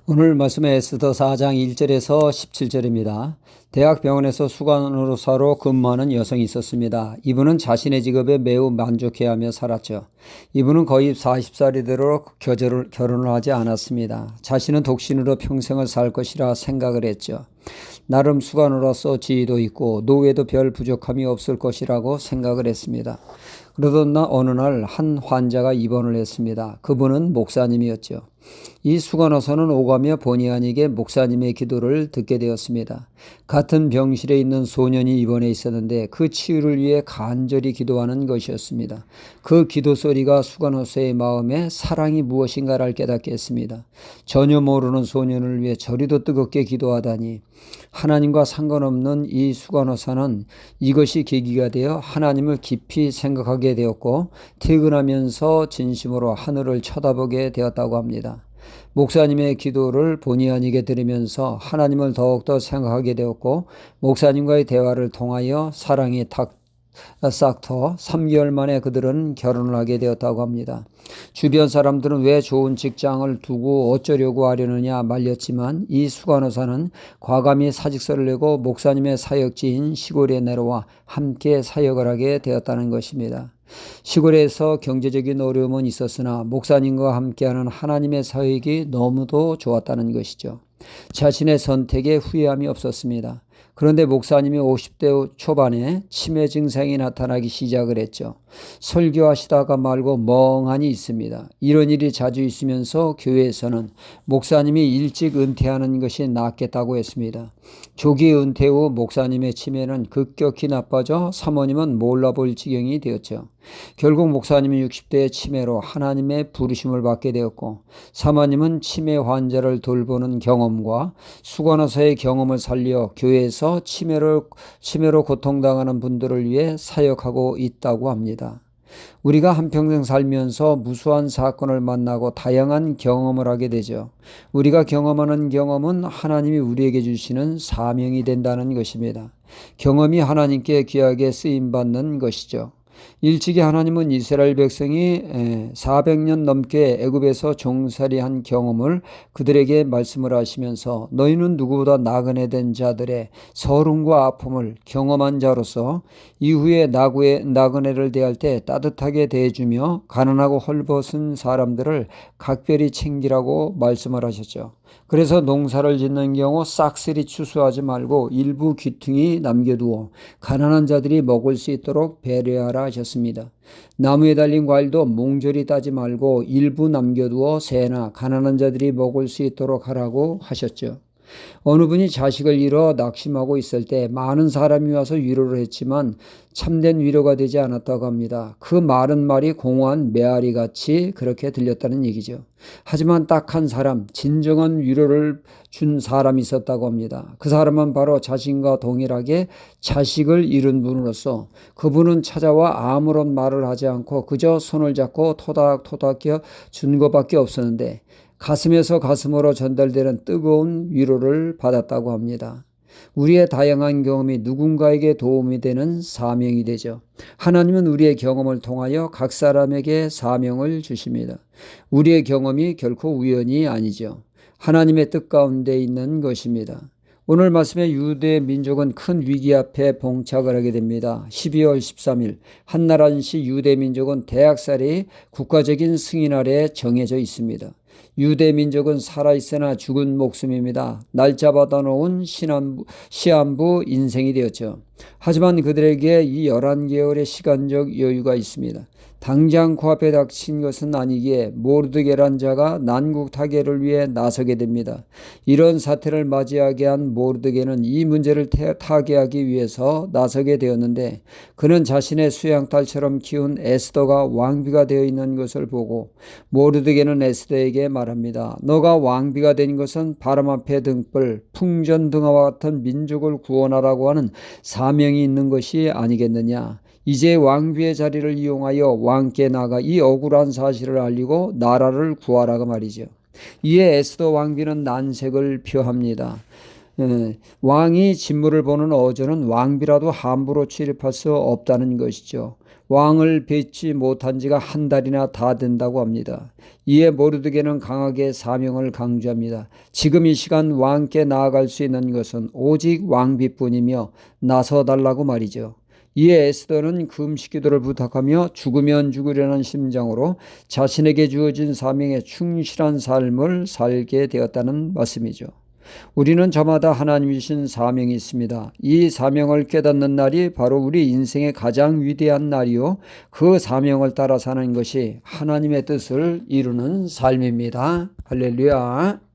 오늘 말씀은 에스더 4장 1절에서 17절입니다. 대학병원에서 수간의사로 근무하는 여성이 있었습니다. 이분은 자신의 직업에 매우 만족해하며 살았죠. 이분은 거의 40살이 되도록 결혼을 하지 않았습니다. 자신은 독신으로 평생을 살 것이라 생각을 했죠. 나름 수간으로서 지위도 있고 노후에도 별 부족함이 없을 것이라고 생각을 했습니다. 그러던 어느 날 한 환자가 입원을 했습니다. 그분은 목사님이었죠. 이 수간호사는 오가며 본의 아니게 목사님의 기도를 듣게 되었습니다. 같은 병실에 있는 소년이 입원해 있었는데 그 치유를 위해 간절히 기도하는 것이었습니다. 그 기도 소리가 수간호사의 마음에 사랑이 무엇인가를 깨닫게 했습니다. 전혀 모르는 소년을 위해 저리도 뜨겁게 기도하다니, 하나님과 상관없는 이 수간호사는 이것이 계기가 되어 하나님을 깊이 생각하게 되었고 퇴근하면서 진심으로 하늘을 쳐다보게 되었다고 합니다. 목사님의 기도를 본의 아니게 들으면서 하나님을 더욱더 생각하게 되었고 목사님과의 대화를 통하여 사랑이 싹터 3개월 만에 그들은 결혼을 하게 되었다고 합니다. 주변 사람들은 왜 좋은 직장을 두고 어쩌려고 하려느냐 말렸지만 이 수간호사는 과감히 사직서를 내고 목사님의 사역지인 시골에 내려와 함께 사역을 하게 되었다는 것입니다. 시골에서 경제적인 어려움은 있었으나 목사님과 함께하는 하나님의 사역이 너무도 좋았다는 것이죠. 자신의 선택에 후회함이 없었습니다. 그런데 목사님이 50대 초반에 치매 증상이 나타나기 시작을 했죠. 설교하시다가 말고 멍하니 있습니다. 이런 일이 자주 있으면서 교회에서는 목사님이 일찍 은퇴하는 것이 낫겠다고 했습니다. 조기 은퇴 후 목사님의 치매는 급격히 나빠져 사모님은 몰라볼 지경이 되었죠. 결국 목사님은 60대의 치매로 하나님의 부르심을 받게 되었고 사모님은 치매 환자를 돌보는 경험과 수간호사의 경험을 살려 교회에서 치매로 고통당하는 분들을 위해 사역하고 있다고 합니다. 우리가 한평생 살면서 무수한 사건을 만나고 다양한 경험을 하게 되죠. 우리가 경험하는 경험은 하나님이 우리에게 주시는 사명이 된다는 것입니다. 경험이 하나님께 귀하게 쓰임받는 것이죠. 일찍이 하나님은 이스라엘 백성이 400년 넘게 애굽에서 종살이한 경험을 그들에게 말씀을 하시면서 너희는 누구보다 나그네 된 자들의 서름과 아픔을 경험한 자로서 이후에 나그네를 대할 때 따뜻하게 대해주며 가난하고 헐벗은 사람들을 각별히 챙기라고 말씀을 하셨죠. 그래서 농사를 짓는 경우 싹쓸이 추수하지 말고 일부 귀퉁이 남겨두어 가난한 자들이 먹을 수 있도록 배려하라 하셨습니다. 나무에 달린 과일도 몽졸이 따지 말고 일부 남겨두어 새나 가난한 자들이 먹을 수 있도록 하라고 하셨죠. 어느 분이 자식을 잃어 낙심하고 있을 때 많은 사람이 와서 위로를 했지만 참된 위로가 되지 않았다고 합니다. 그 말은 말이 공허한 메아리같이 그렇게 들렸다는 얘기죠. 하지만 딱 한 사람, 진정한 위로를 준 사람이 있었다고 합니다. 그 사람은 바로 자신과 동일하게 자식을 잃은 분으로서 그분은 찾아와 아무런 말을 하지 않고 그저 손을 잡고 토닥토닥 준 것밖에 없었는데 가슴에서 가슴으로 전달되는 뜨거운 위로를 받았다고 합니다. 우리의 다양한 경험이 누군가에게 도움이 되는 사명이 되죠. 하나님은 우리의 경험을 통하여 각 사람에게 사명을 주십니다. 우리의 경험이 결코 우연이 아니죠. 하나님의 뜻 가운데 있는 것입니다. 오늘 말씀에 유대 민족은 큰 위기 앞에 봉착을 하게 됩니다. 12월 13일 한나라시 유대 민족은 대학살이 국가적인 승인 아래에 정해져 있습니다. 유대 민족은 살아있으나 죽은 목숨입니다. 날짜 받아놓은 시한부 인생이 되었죠. 하지만 그들에게 이 11개월의 시간적 여유가 있습니다. 당장 코앞에 닥친 것은 아니기에 모르드게란 자가 난국 타개를 위해 나서게 됩니다. 이런 사태를 맞이하게 한 모르드게는 이 문제를 타개하기 위해서 나서게 되었는데 그는 자신의 수양딸처럼 키운 에스더가 왕비가 되어 있는 것을 보고 모르드게는 에스더에게 말합니다. 너가 왕비가 된 것은 바람 앞에 등불, 풍전등화와 같은 민족을 구원하라고 하는 사명이 있는 것이 아니겠느냐. 이제 왕비의 자리를 이용하여 왕께 나가 이 억울한 사실을 알리고 나라를 구하라고 말이죠. 이에 에스더 왕비는 난색을 표합니다. 왕이 진물을 보는 어조는 왕비라도 함부로 출입할 수 없다는 것이죠. 왕을 뵙지 못한 지가 한 달이나 다 된다고 합니다. 이에 모르드게는 강하게 사명을 강조합니다. 지금 이 시간 왕께 나아갈 수 있는 것은 오직 왕비뿐이며 나서달라고 말이죠. 이에 에스더는 금식기도를 부탁하며 죽으면 죽으려는 심정으로 자신에게 주어진 사명에 충실한 삶을 살게 되었다는 말씀이죠. 우리는 저마다 하나님이 주신 사명이 있습니다. 이 사명을 깨닫는 날이 바로 우리 인생의 가장 위대한 날이요. 그 사명을 따라 사는 것이 하나님의 뜻을 이루는 삶입니다. 할렐루야.